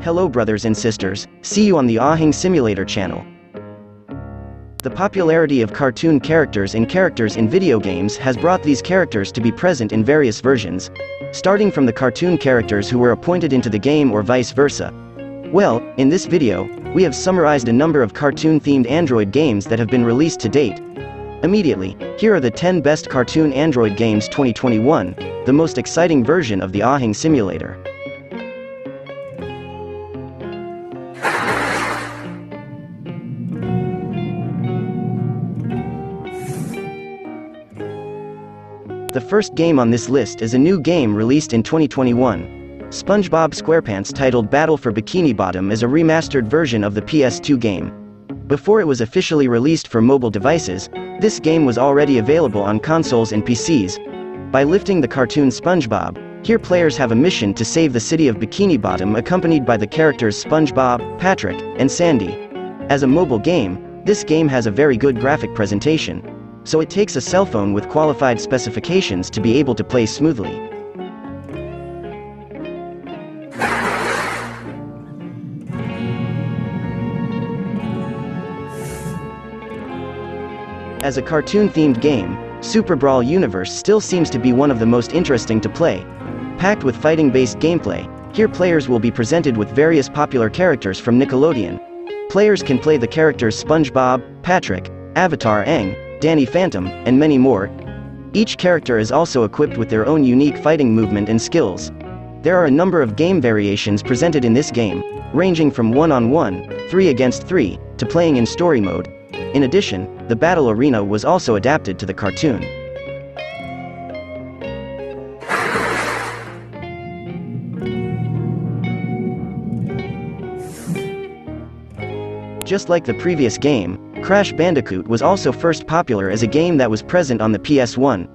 Hello brothers and sisters, see you on the Ahing Simulator channel. The popularity of cartoon characters and characters in video games has brought these characters to be present in various versions, starting from the cartoon characters who were appointed into the game or vice versa. Well, in this video, we have summarized a number of cartoon-themed Android games that have been released to date. Immediately, here are the 10 best cartoon Android games 2021, the most exciting version of the Ahing Simulator. The first game on this list is a new game released in 2021. SpongeBob SquarePants titled Battle for Bikini Bottom is a remastered version of the PS2 game. Before it was officially released for mobile devices, this game was already available on consoles and PCs. By lifting the cartoon SpongeBob, here players have a mission to save the city of Bikini Bottom accompanied by the characters SpongeBob, Patrick, and Sandy. As a mobile game, this game has a very good graphic presentation, so it takes a cell phone with qualified specifications to be able to play smoothly. As a cartoon-themed game, Super Brawl Universe still seems to be one of the most interesting to play. Packed with fighting-based gameplay, here players will be presented with various popular characters from Nickelodeon. Players can play the characters SpongeBob, Patrick, Avatar Aang, Danny Phantom, and many more. Each character is also equipped with their own unique fighting movement and skills. There are a number of game variations presented in this game, ranging from 1-on-1, 3 against 3, to playing in story mode. In addition, the battle arena was also adapted to the cartoon. Just like the previous game, Crash Bandicoot was also first popular as a game that was present on the PS1.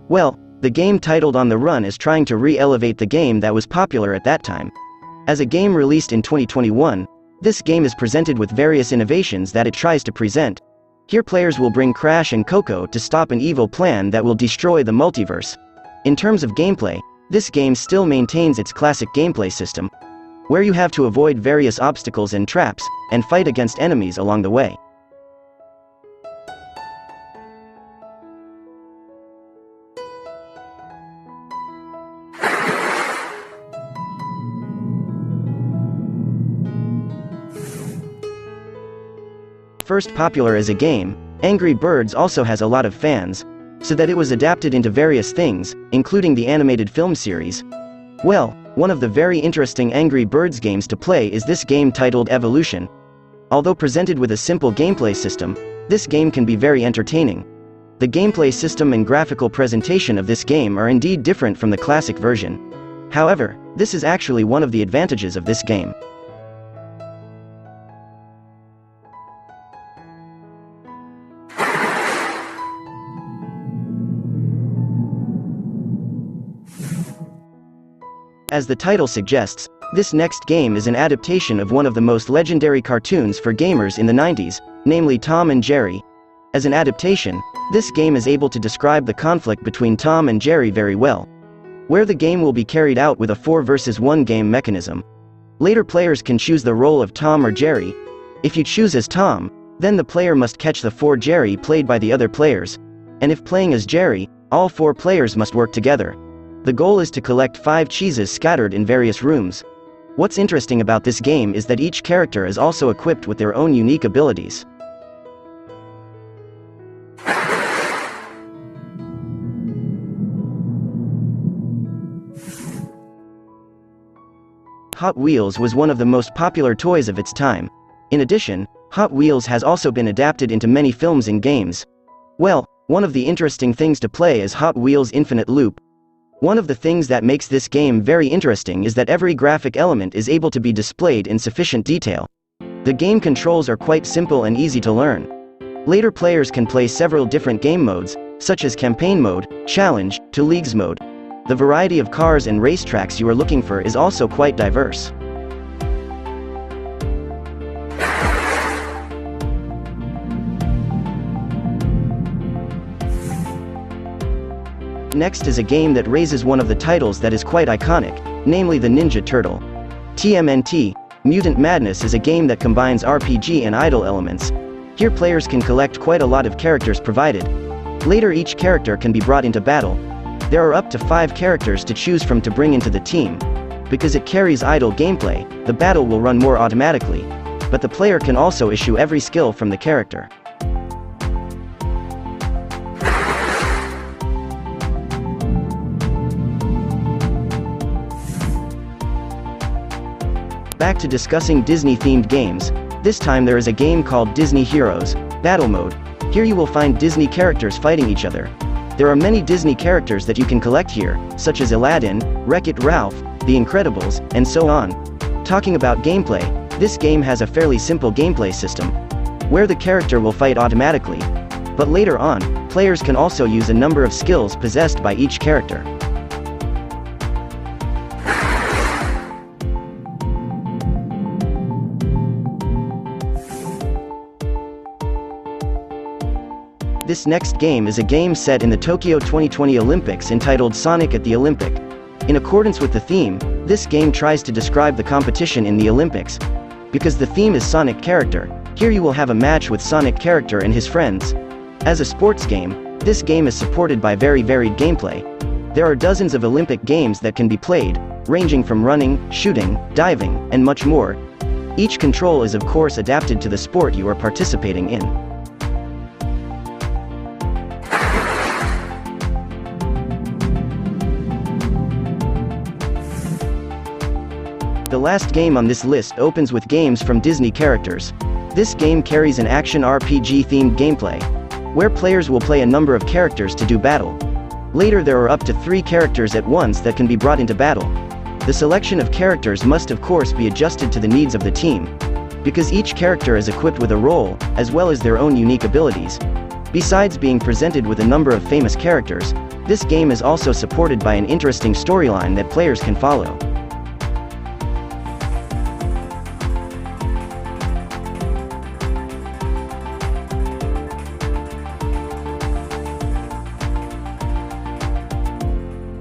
Well, the game titled On the Run is trying to re-elevate the game that was popular at that time. As a game released in 2021, this game is presented with various innovations that it tries to present. Here players will bring Crash and Coco to stop an evil plan that will destroy the multiverse. In terms of gameplay, this game still maintains its classic gameplay system, where you have to avoid various obstacles and traps, and fight against enemies along the way. First popular as a game, Angry Birds also has a lot of fans, so that it was adapted into various things, including the animated film series. Well, one of the very interesting Angry Birds games to play is this game titled Evolution. Although presented with a simple gameplay system, this game can be very entertaining. The gameplay system and graphical presentation of this game are indeed different from the classic version. However, this is actually one of the advantages of this game. As the title suggests, this next game is an adaptation of one of the most legendary cartoons for gamers in the 90s, namely Tom and Jerry. As an adaptation, this game is able to describe the conflict between Tom and Jerry very well, where the game will be carried out with a 4 versus 1 game mechanism. Later players can choose the role of Tom or Jerry. If you choose as Tom, then the player must catch the 4 Jerry played by the other players, and if playing as Jerry, all 4 players must work together. The goal is to collect 5 cheeses scattered in various rooms. What's interesting about this game is that each character is also equipped with their own unique abilities. Hot Wheels was one of the most popular toys of its time. In addition, Hot Wheels has also been adapted into many films and games. Well, one of the interesting things to play is Hot Wheels Infinite Loop. One of the things that makes this game very interesting is that every graphic element is able to be displayed in sufficient detail. The game controls are quite simple and easy to learn. Later players can play several different game modes, such as Campaign Mode, Challenge, to Leagues Mode. The variety of cars and racetracks you are looking for is also quite diverse. next is a game that raises one of the titles that is quite iconic, namely the Ninja Turtle. TMNT, Mutant Madness is a game that combines RPG and idle elements. Here players can collect quite a lot of characters provided. Later each character can be brought into battle. There are up to 5 characters to choose from to bring into the team. Because it carries idle gameplay, the battle will run more automatically. But the player can also issue every skill from the character. Back to discussing Disney-themed games. This time there is a game called Disney Heroes Battle Mode. Here you will find Disney characters fighting each other. There are many Disney characters that you can collect here, such as Aladdin, Wreck-It Ralph, The Incredibles, and so on. Talking about gameplay, this game has a fairly simple gameplay system, where the character will fight automatically. But later on, players can also use a number of skills possessed by each character. This next game is a game set in the Tokyo 2020 Olympics entitled Sonic at the Olympic. In accordance with the theme, this game tries to describe the competition in the Olympics. Because the theme is Sonic character, here you will have a match with Sonic character and his friends. As a sports game, this game is supported by very varied gameplay. There are dozens of Olympic games that can be played, ranging from running, shooting, diving, and much more. Each control is of course adapted to the sport you are participating in. The last game on this list opens with games from Disney characters. This game carries an action RPG-themed gameplay, where players will play a number of characters to do battle. Later there are up to 3 characters at once that can be brought into battle. The selection of characters must of course be adjusted to the needs of the team, because each character is equipped with a role, as well as their own unique abilities. Besides being presented with a number of famous characters, this game is also supported by an interesting storyline that players can follow.